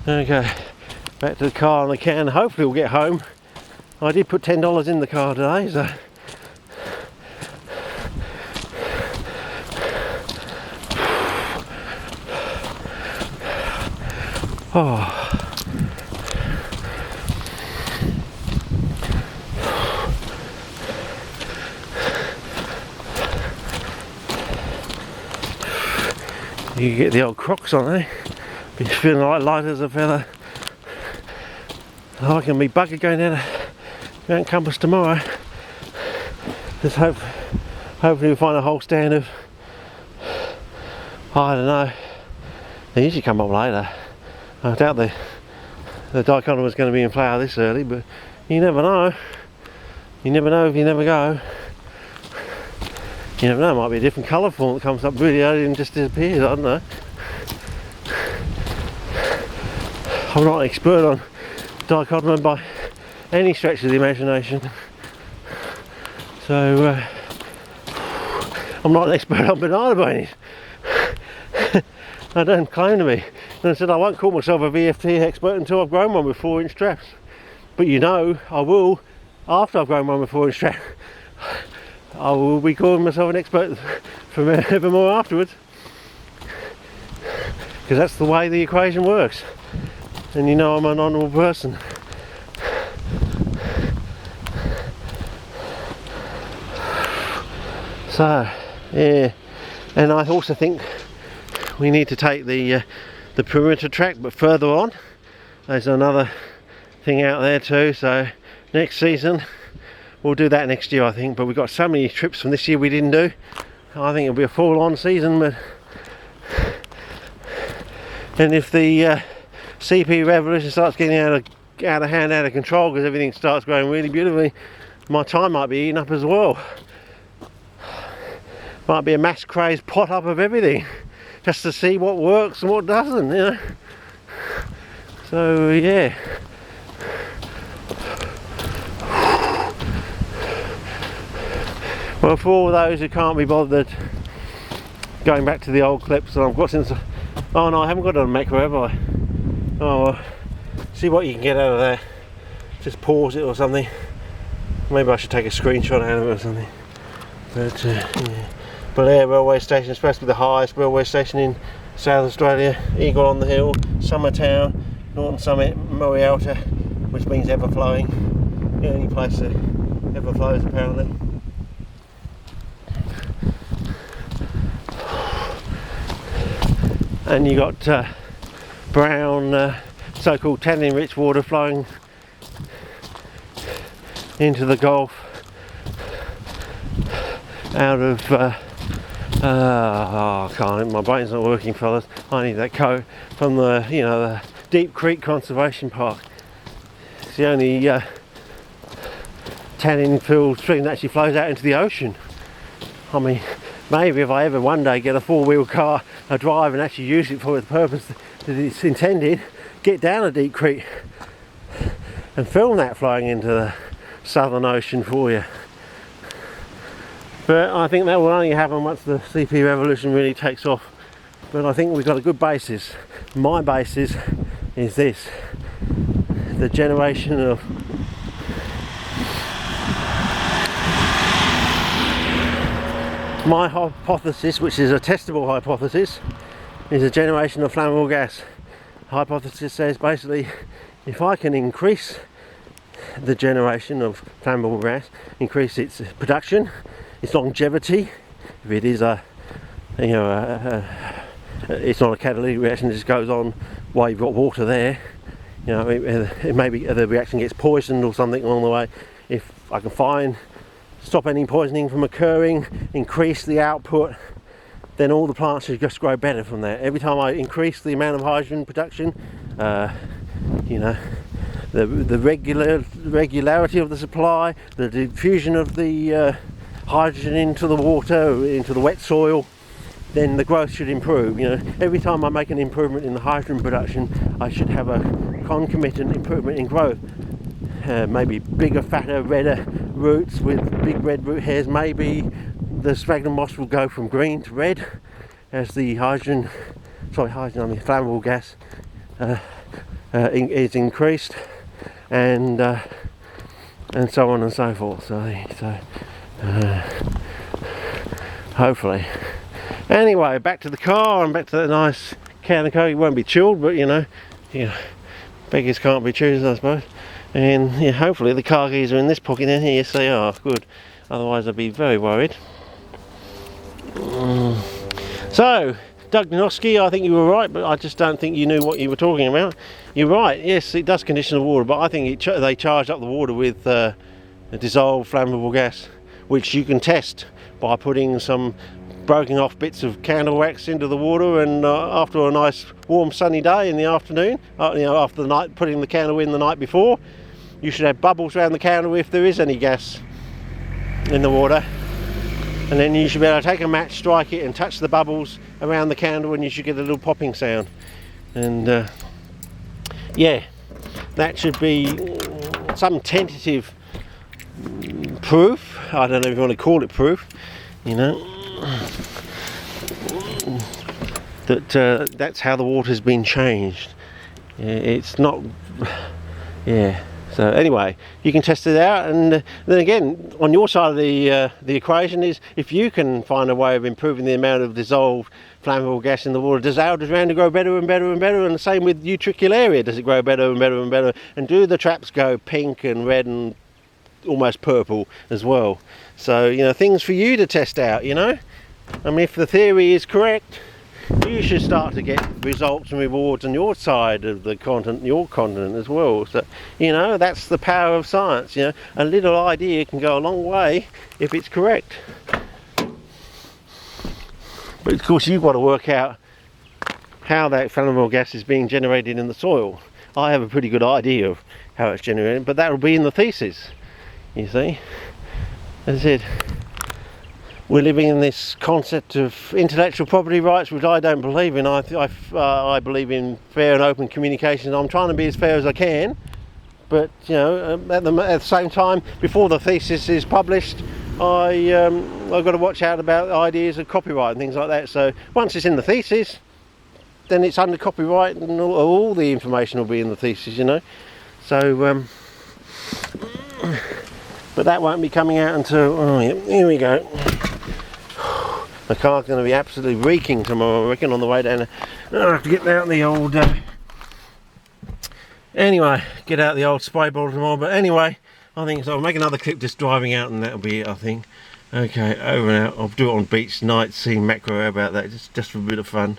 Okay, back to the car and the can. Hopefully we'll get home. I did put $10 in the car today, so oh. You get the old Crocs on, eh? Be feeling like light as a feather. I can be buggered going down to Mount Compass tomorrow. Just hopefully we'll find a whole stand of, I don't know, they usually come up later. I doubt the dichondra was going to be in flower this early, but you never know. You never know if you never go. You never know, it might be a different colour form that comes up really early and just disappears, I don't know. I'm not an expert on dichondra by any stretch of the imagination. So, I'm not an expert on banana by any. I don't claim to be. And I said I won't call myself a VFT expert until I've grown one with 4-inch straps. But you know, I will, after I've grown one with 4-inch straps, I will be calling myself an expert forevermore afterwards. Because that's the way the equation works. And you know I'm an honourable person. So, yeah. And I also think we need to take the perimeter track, but further on. There's another thing out there too, so next season we'll do that next year, I think. But we've got so many trips from this year we didn't do. I think it'll be a full-on season. But and if the CP revolution starts getting out of hand, out of control, because everything starts growing really beautifully, my time might be eaten up as well. Might be a mass craze pot up of everything, just to see what works and what doesn't, you know. So yeah. Well, for all those who can't be bothered going back to the old clips that I've got since, oh no, I haven't got it on macro, have I? Oh well, see what you can get out of there. Just pause it or something. Maybe I should take a screenshot out of it or something. But yeah. But yeah, railway station, supposed to be the highest railway station in South Australia. Eagle on the Hill, Summertown, Norton Summit, Morialta, which means ever flowing. The only place that ever flows apparently. And you got brown, so-called tannin-rich water flowing into the Gulf out of I can't, my brain's not working, fellas. I need that coat from the, you know, the Deep Creek Conservation Park. It's the only tannin-filled stream that actually flows out into the ocean. I mean, maybe if I ever one day get a 4-wheel car, I drive and actually use it for the purpose that it's intended, get down a Deep Creek and film that flowing into the Southern Ocean for you. But I think that will only happen once the CP revolution really takes off. But I think we've got a good basis. My basis is this: the generation of my hypothesis, which is a testable hypothesis, is a generation of flammable gas. The hypothesis says basically, if I can increase the generation of flammable gas, increase its production, its longevity, if it is it's not a catalytic reaction, it just goes on while you've got water there. You know, it may be the reaction gets poisoned or something along the way. If I can stop any poisoning from occurring, increase the output, then all the plants should just grow better from there. Every time I increase the amount of hydrogen production, you know, the regularity of the supply, the diffusion of the hydrogen into the water, into the wet soil, then the growth should improve. You know, every time I make an improvement in the hydrogen production, I should have a concomitant improvement in growth. Maybe bigger, fatter, redder roots with big red root hairs. Maybe the sphagnum moss will go from green to red as the flammable gas is increased, and so on and so forth. So hopefully. Anyway, back to the car and back to that nice can of Coke. It won't be chilled, but you know, beggars can't be choosers, I suppose. And yeah, hopefully the car keys are in this pocket in here. Yes, they are. Good. Otherwise, I'd be very worried. So, Doug Noski, I think you were right, but I just don't think you knew what you were talking about. You're right. Yes, it does condition the water, but I think they charge up the water with a dissolved flammable gas, which you can test by putting some broken off bits of candle wax into the water, and after a nice warm sunny day in the afternoon, after the night, putting the candle in the night before, you should have bubbles around the candle if there is any gas in the water, and then you should be able to take a match, strike it and touch the bubbles around the candle, and you should get a little popping sound. And yeah, that should be some tentative proof. I don't know if you want to call it proof, you know, that that's how the water's been changed. It's not, yeah. So anyway, you can test it out, and then again, on your side of the equation is, if you can find a way of improving the amount of dissolved flammable gas in the water, does aldehyde grow better and better and better? And the same with Utricularia, does it grow better and better and better? And do the traps go pink and red and almost purple as well? So, you know, things for you to test out, you know. I mean, if the theory is correct, you should start to get results and rewards on your side of the continent, your continent as well. So, you know, that's the power of science. You know, a little idea can go a long way if it's correct. But of course, you've got to work out how that flammable gas is being generated in the soil. I have a pretty good idea of how it's generated, but that will be in the thesis, you see. As I said, we're living in this concept of intellectual property rights, which I don't believe in. I believe in fair and open communication. I'm trying to be as fair as I can, but you know, at the same time, before the thesis is published, I've got to watch out about ideas of copyright and things like that. So once it's in the thesis, then it's under copyright, and all the information will be in the thesis, you know. So, but that won't be coming out until, oh yeah, here we go. The car's going to be absolutely reeking tomorrow, I reckon, on the way down. I'll have to get out the old, anyway, get out the old spray bottle tomorrow. But anyway, I think so. I'll make another clip just driving out, and that'll be it, I think. Okay, over and out. I'll do it on beach night, see macro about that, just for a bit of fun.